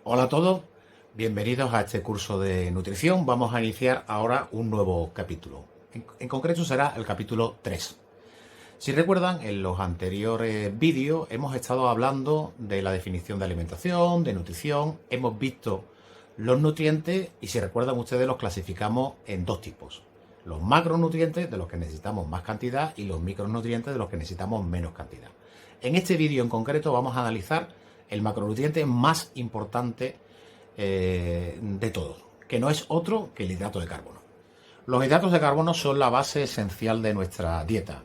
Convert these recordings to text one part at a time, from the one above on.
Hola a todos, bienvenidos a este curso de nutrición. Vamos a iniciar ahora un nuevo capítulo. En concreto será el capítulo 3. Si recuerdan, en los anteriores vídeos hemos estado hablando de la definición de alimentación, de nutrición, hemos visto los nutrientes y si recuerdan ustedes los clasificamos en dos tipos. Los macronutrientes, de los que necesitamos más cantidad, y los micronutrientes, de los que necesitamos menos cantidad. En este vídeo en concreto vamos a analizar el macronutriente más importante de todos, que no es otro que el hidrato de carbono. Los hidratos de carbono son la base esencial de nuestra dieta.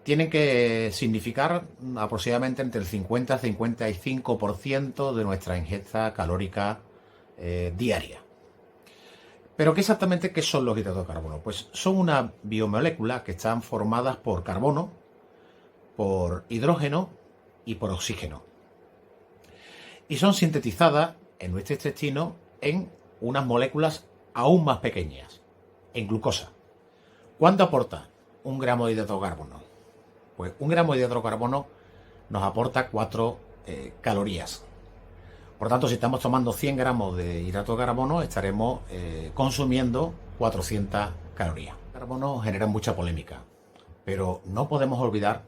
Tienen que significar aproximadamente entre el 50 y el 55% de nuestra ingesta calórica diaria. Pero ¿qué son los hidratos de carbono? Pues son unas biomoléculas que están formadas por carbono, por hidrógeno y por oxígeno. Y son sintetizadas en nuestro intestino en unas moléculas aún más pequeñas, en glucosa. ¿Cuánto aporta un gramo de hidrato de carbono? Pues un gramo de hidrato de carbono nos aporta 4 calorías. Por tanto, si estamos tomando 100 gramos de hidrato de carbono, estaremos consumiendo 400 calorías. El carbono genera mucha polémica, pero no podemos olvidar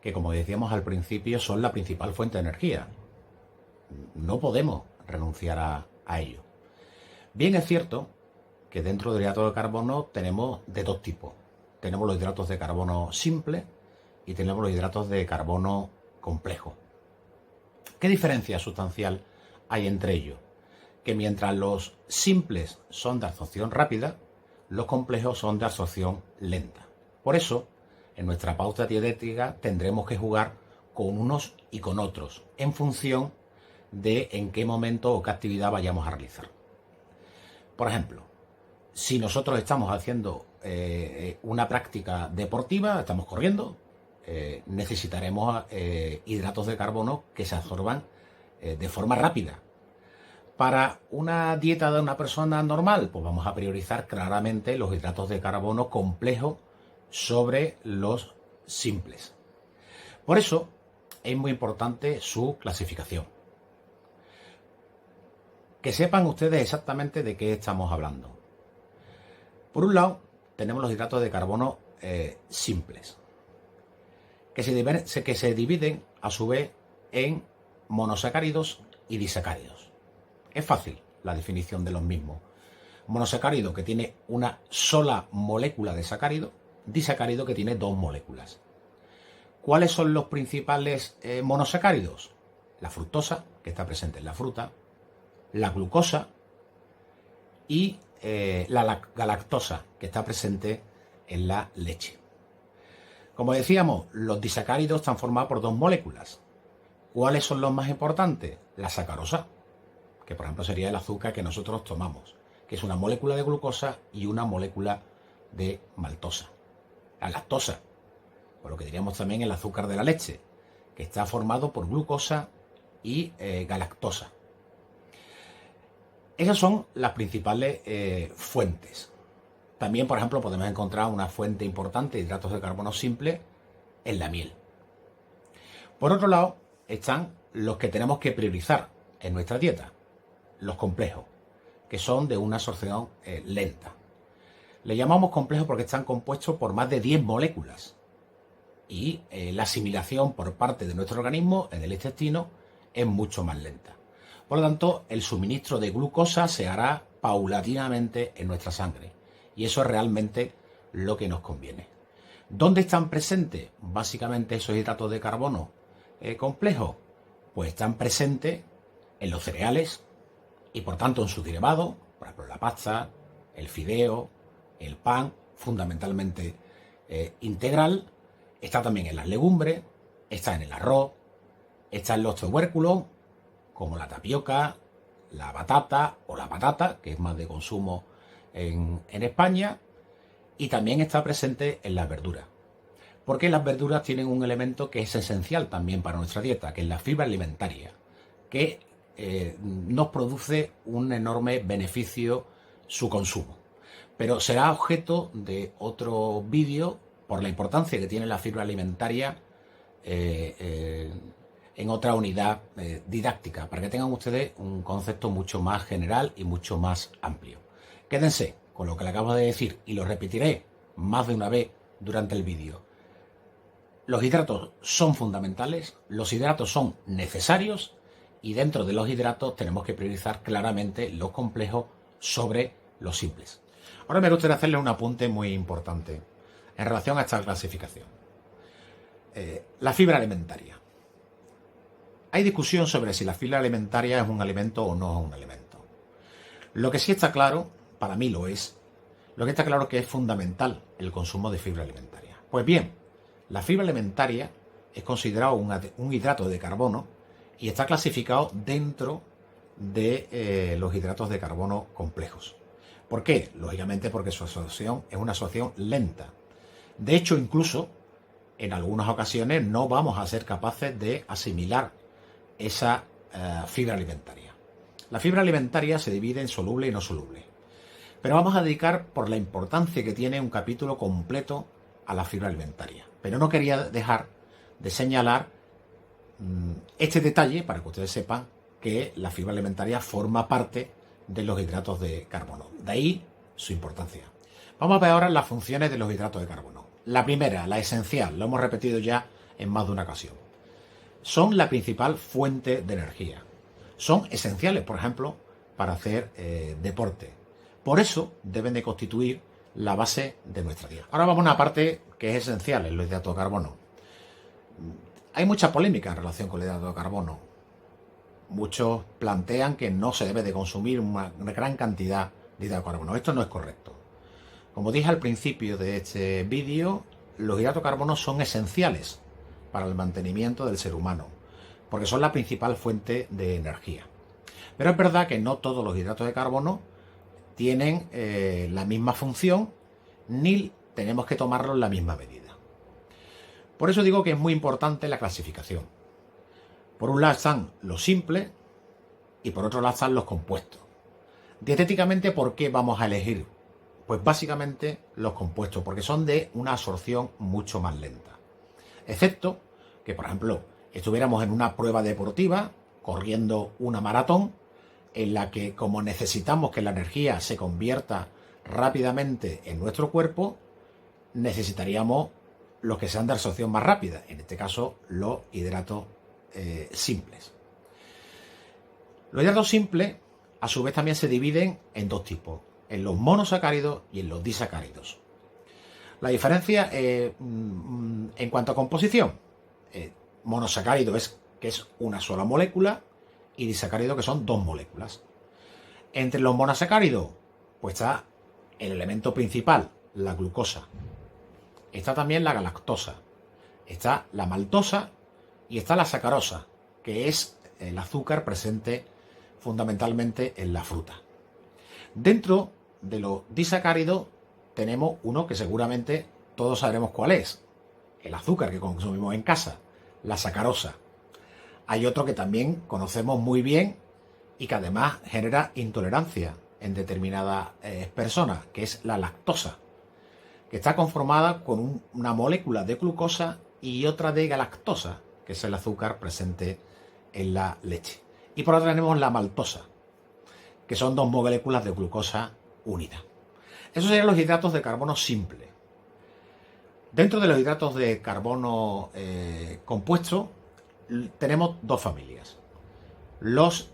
que, como decíamos al principio, son la principal fuente de energía. No podemos renunciar a ello. Bien es cierto que dentro del hidrato de carbono tenemos de dos tipos. Tenemos los hidratos de carbono simples y tenemos los hidratos de carbono complejo. ¿Qué diferencia sustancial hay entre ellos? Que mientras los simples son de absorción rápida, los complejos son de absorción lenta. Por eso, en nuestra pauta dietética tendremos que jugar con unos y con otros, en función de en qué momento o qué actividad vayamos a realizar. Por ejemplo, si nosotros estamos haciendo una práctica deportiva, estamos corriendo, necesitaremos hidratos de carbono que se absorban de forma rápida. Para una dieta de una persona normal, pues vamos a priorizar claramente los hidratos de carbono complejos sobre los simples. Por eso es muy importante su clasificación. Que sepan ustedes exactamente de qué estamos hablando. Por un lado, tenemos los hidratos de carbono simples, que se dividen a su vez en monosacáridos y disacáridos. Es fácil la definición de los mismos. Monosacárido, que tiene una sola molécula de sacárido, disacárido, que tiene dos moléculas. ¿Cuáles son los principales monosacáridos? La fructosa, que está presente en la fruta, la glucosa y la galactosa, que está presente en la leche. Como decíamos, los disacáridos están formados por dos moléculas. ¿Cuáles son los más importantes? La sacarosa, que por ejemplo sería el azúcar que nosotros tomamos, que es una molécula de glucosa y una molécula de maltosa. La lactosa, o lo que diríamos también el azúcar de la leche, que está formado por glucosa y galactosa. Esas son las principales fuentes. También, por ejemplo, podemos encontrar una fuente importante de hidratos de carbono simple en la miel. Por otro lado, están los que tenemos que priorizar en nuestra dieta, los complejos, que son de una absorción lenta. Le llamamos complejos porque están compuestos por más de 10 moléculas y la asimilación por parte de nuestro organismo en el intestino es mucho más lenta. Por lo tanto, el suministro de glucosa se hará paulatinamente en nuestra sangre y eso es realmente lo que nos conviene. ¿Dónde están presentes básicamente esos hidratos de carbono complejos? Pues están presentes en los cereales y por tanto en sus derivados, por ejemplo la pasta, el fideo, el pan, fundamentalmente integral. Está también en las legumbres, está en el arroz, está en los tubérculos, como la tapioca, la batata o la patata, que es más de consumo en España, y también está presente en las verduras. Porque las verduras tienen un elemento que es esencial también para nuestra dieta, que es la fibra alimentaria, que nos produce un enorme beneficio su consumo. Pero será objeto de otro vídeo por la importancia que tiene la fibra alimentaria en otra unidad didáctica, para que tengan ustedes un concepto mucho más general y mucho más amplio. Quédense con lo que le acabo de decir y lo repetiré más de una vez durante el vídeo. Los hidratos son fundamentales, los hidratos son necesarios y dentro de los hidratos tenemos que priorizar claramente los complejos sobre los simples. Ahora me gustaría hacerles un apunte muy importante en relación a esta clasificación. La fibra alimentaria. Hay discusión sobre si la fibra alimentaria es un alimento o no es un alimento. Lo que sí está claro, para mí lo es, lo que está claro es que es fundamental el consumo de fibra alimentaria. Pues bien, la fibra alimentaria es considerado un hidrato de carbono y está clasificado dentro de los hidratos de carbono complejos. ¿Por qué? Lógicamente porque su absorción es una absorción lenta. De hecho, incluso en algunas ocasiones no vamos a ser capaces de asimilar esa fibra alimentaria. La fibra alimentaria se divide en soluble y no soluble. Pero vamos a dedicar, por la importancia que tiene, un capítulo completo a la fibra alimentaria. Pero no quería dejar de señalar este detalle para que ustedes sepan que la fibra alimentaria forma parte de los hidratos de carbono. De ahí su importancia. Vamos a ver ahora las funciones de los hidratos de carbono. La primera, la esencial, lo hemos repetido ya en más de una ocasión. Son la principal fuente de energía. Son esenciales, por ejemplo, para hacer deporte. Por eso deben de constituir la base de nuestra dieta. Ahora vamos a una parte que es esencial en los hidratos de carbono. Hay mucha polémica en relación con el hidrato de carbono. Muchos plantean que no se debe de consumir una gran cantidad de hidrato de carbono. Esto no es correcto. Como dije al principio de este vídeo, los hidratos de carbono son esenciales para el mantenimiento del ser humano, porque son la principal fuente de energía. Pero es verdad que no todos los hidratos de carbono tienen la misma función, ni tenemos que tomarlos en la misma medida. Por eso digo que es muy importante la clasificación. Por un lado están los simples y por otro lado están los compuestos. Dietéticamente, ¿por qué vamos a elegir? Pues básicamente los compuestos, porque son de una absorción mucho más lenta. Excepto que, por ejemplo, estuviéramos en una prueba deportiva, corriendo una maratón, en la que, como necesitamos que la energía se convierta rápidamente en nuestro cuerpo, necesitaríamos los que sean de absorción más rápida, en este caso los hidratos simples. Los hidratos simples, a su vez, también se dividen en dos tipos, en los monosacáridos y en los disacáridos. La diferencia en cuanto a composición, monosacárido es que es una sola molécula y disacárido que son dos moléculas. Entre los monosacáridos, pues está el elemento principal, la glucosa. Está también la galactosa, está la maltosa y está la sacarosa, que es el azúcar presente fundamentalmente en la fruta. Dentro de los disacáridos tenemos uno que seguramente todos sabremos cuál es, el azúcar que consumimos en casa, la sacarosa. Hay otro que también conocemos muy bien y que además genera intolerancia en determinadas personas, que es la lactosa, que está conformada con una molécula de glucosa y otra de galactosa, que es el azúcar presente en la leche. Y por otra tenemos la maltosa, que son dos moléculas de glucosa unidas. Esos serían los hidratos de carbono simple. Dentro de los hidratos de carbono compuesto tenemos dos familias, los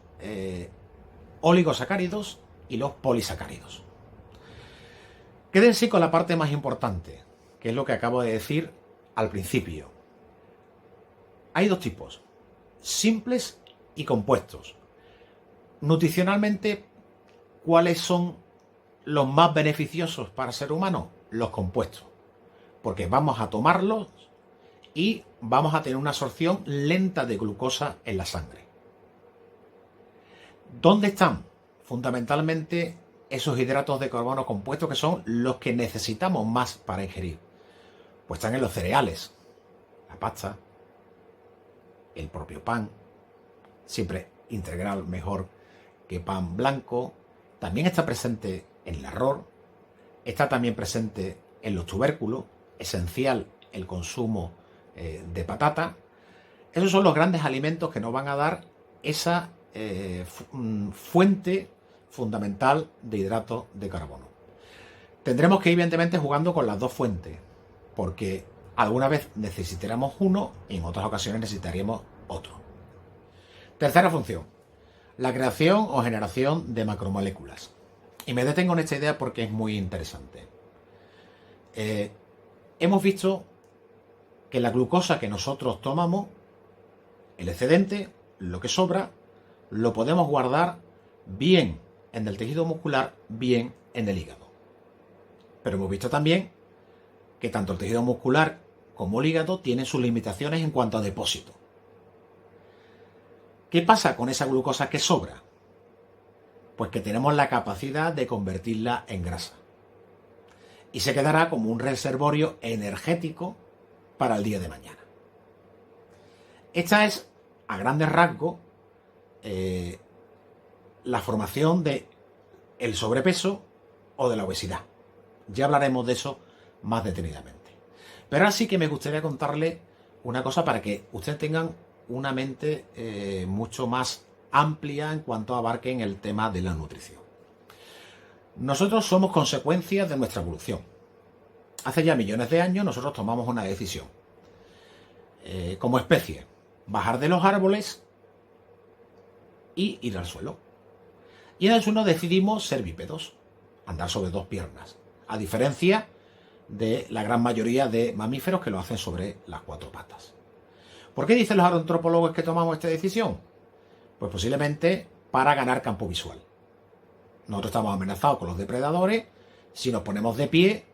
oligosacáridos y los polisacáridos. Quédense con la parte más importante, que es lo que acabo de decir al principio. Hay dos tipos, simples y compuestos. Nutricionalmente, ¿cuáles son los más beneficiosos para el ser humano? Los compuestos, porque vamos a tomarlos y vamos a tener una absorción lenta de glucosa en la sangre. ¿Dónde están? Fundamentalmente esos hidratos de carbono compuestos que son los que necesitamos más para ingerir. Pues están en los cereales, la pasta, el propio pan, siempre integral mejor que pan blanco. También está presente en el arroz, está también presente en los tubérculos, esencial el consumo de patata, Esos son los grandes alimentos que nos van a dar esa fuente fundamental de hidratos de carbono. Tendremos que ir evidentemente jugando con las dos fuentes, porque alguna vez necesitaremos uno y en otras ocasiones necesitaríamos otro. Tercera función, la creación o generación de macromoléculas. Y me detengo en esta idea porque es muy interesante. Hemos visto que la glucosa que nosotros tomamos, el excedente, lo que sobra, lo podemos guardar bien en el tejido muscular, bien en el hígado. Pero hemos visto también que tanto el tejido muscular como el hígado tienen sus limitaciones en cuanto a depósito. ¿Qué pasa con esa glucosa que sobra? Pues que tenemos la capacidad de convertirla en grasa. Y se quedará como un reservorio energético para el día de mañana. Esta es, a grandes rasgos, la formación de el sobrepeso o de la obesidad. Ya hablaremos de eso más detenidamente. Pero ahora sí que me gustaría contarle una cosa para que ustedes tengan una mente mucho más amplia en cuanto abarquen el tema de la nutrición. Nosotros somos consecuencias de nuestra evolución. Hace ya millones de años nosotros tomamos una decisión. Como especie, bajar de los árboles y ir al suelo. Y en el suelo decidimos ser bípedos, andar sobre dos piernas, a diferencia de la gran mayoría de mamíferos que lo hacen sobre las cuatro patas. ¿Por qué dicen los antropólogos que tomamos esta decisión? Pues posiblemente para ganar campo visual. Nosotros estamos amenazados con los depredadores. Si nos ponemos de pie,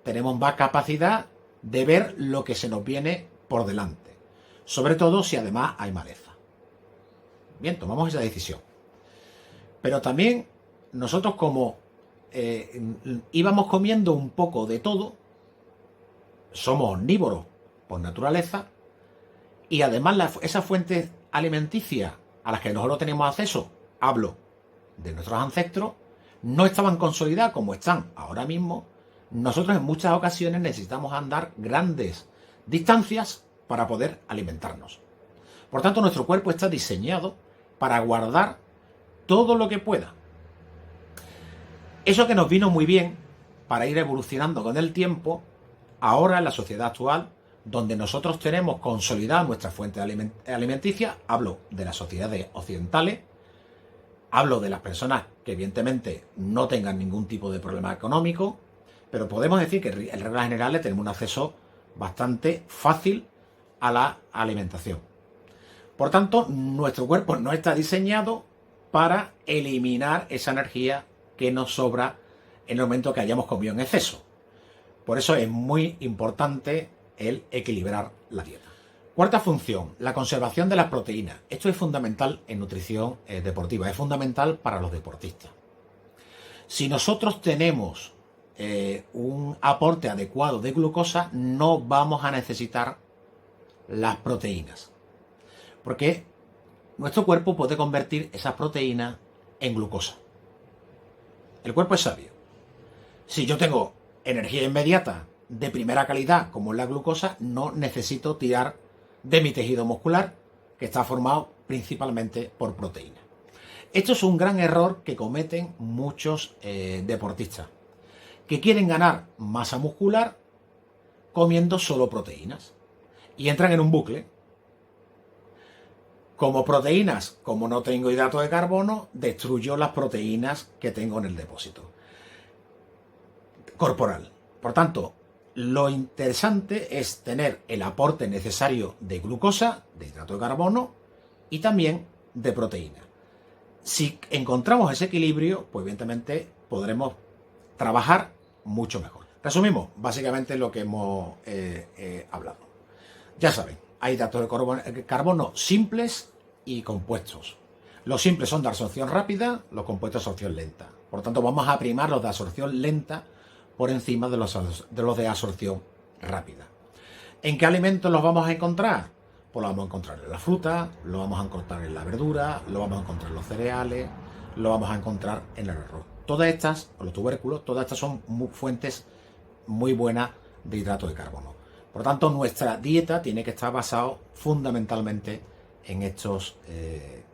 tenemos más capacidad de ver lo que se nos viene por delante. Sobre todo si además hay maleza. Bien, tomamos esa decisión. Pero también nosotros como íbamos comiendo un poco de todo, somos omnívoros por naturaleza, y además esas fuentes alimenticias a las que nosotros tenemos acceso, hablo de nuestros ancestros, no estaban consolidadas como están ahora mismo. Nosotros en muchas ocasiones necesitamos andar grandes distancias para poder alimentarnos. Por tanto, nuestro cuerpo está diseñado para guardar todo lo que pueda. Eso que nos vino muy bien para ir evolucionando con el tiempo, ahora en la sociedad actual, donde nosotros tenemos consolidada nuestra fuente alimenticia, hablo de las sociedades occidentales, hablo de las personas que evidentemente no tengan ningún tipo de problema económico, pero podemos decir que en reglas generales tenemos un acceso bastante fácil a la alimentación. Por tanto, nuestro cuerpo no está diseñado para eliminar esa energía que nos sobra en el momento que hayamos comido en exceso. Por eso es muy importante el equilibrar la dieta. Cuarta función, la conservación de las proteínas. Esto es fundamental en nutrición deportiva, es fundamental para los deportistas. Si nosotros tenemos un aporte adecuado de glucosa, no vamos a necesitar las proteínas, porque nuestro cuerpo puede convertir esas proteínas en glucosa. El cuerpo es sabio. Si yo tengo energía inmediata de primera calidad, como es la glucosa, no necesito tirar de mi tejido muscular, que está formado principalmente por proteínas. Esto es un gran error que cometen muchos deportistas, que quieren ganar masa muscular comiendo solo proteínas. Y entran en un bucle. Como proteínas, como no tengo hidrato de carbono, destruyo las proteínas que tengo en el depósito corporal. Por tanto, lo interesante es tener el aporte necesario de glucosa, de hidrato de carbono y también de proteína. Si encontramos ese equilibrio, pues evidentemente podremos trabajar mucho mejor. Resumimos básicamente lo que hemos hablado. Ya saben, hay hidratos de carbono simples y compuestos. Los simples son de absorción rápida, los compuestos de absorción lenta. Por lo tanto, vamos a primar los de absorción lenta por encima de los de absorción rápida. ¿En qué alimentos los vamos a encontrar? Pues lo vamos a encontrar en la fruta, lo vamos a encontrar en la verdura, lo vamos a encontrar en los cereales, lo vamos a encontrar en el arroz. Todas estas, o los tubérculos, todas estas son fuentes muy buenas de hidrato de carbono. Por lo tanto, nuestra dieta tiene que estar basada fundamentalmente en estos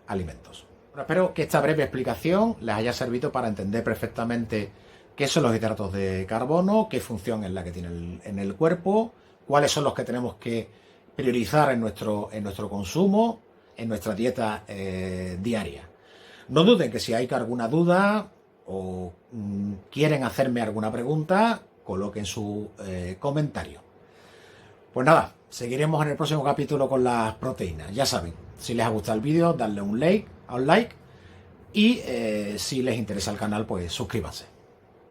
alimentos. Bueno, espero que esta breve explicación les haya servido para entender perfectamente qué son los hidratos de carbono, qué función es la que tienen en el cuerpo, cuáles son los que tenemos que priorizar en nuestro consumo, en nuestra dieta diaria. No duden que si hay alguna duda o quieren hacerme alguna pregunta, coloquen su comentario. Pues nada, seguiremos en el próximo capítulo con las proteínas. Ya saben, si les ha gustado el vídeo, dadle un like y si les interesa el canal, pues suscríbanse.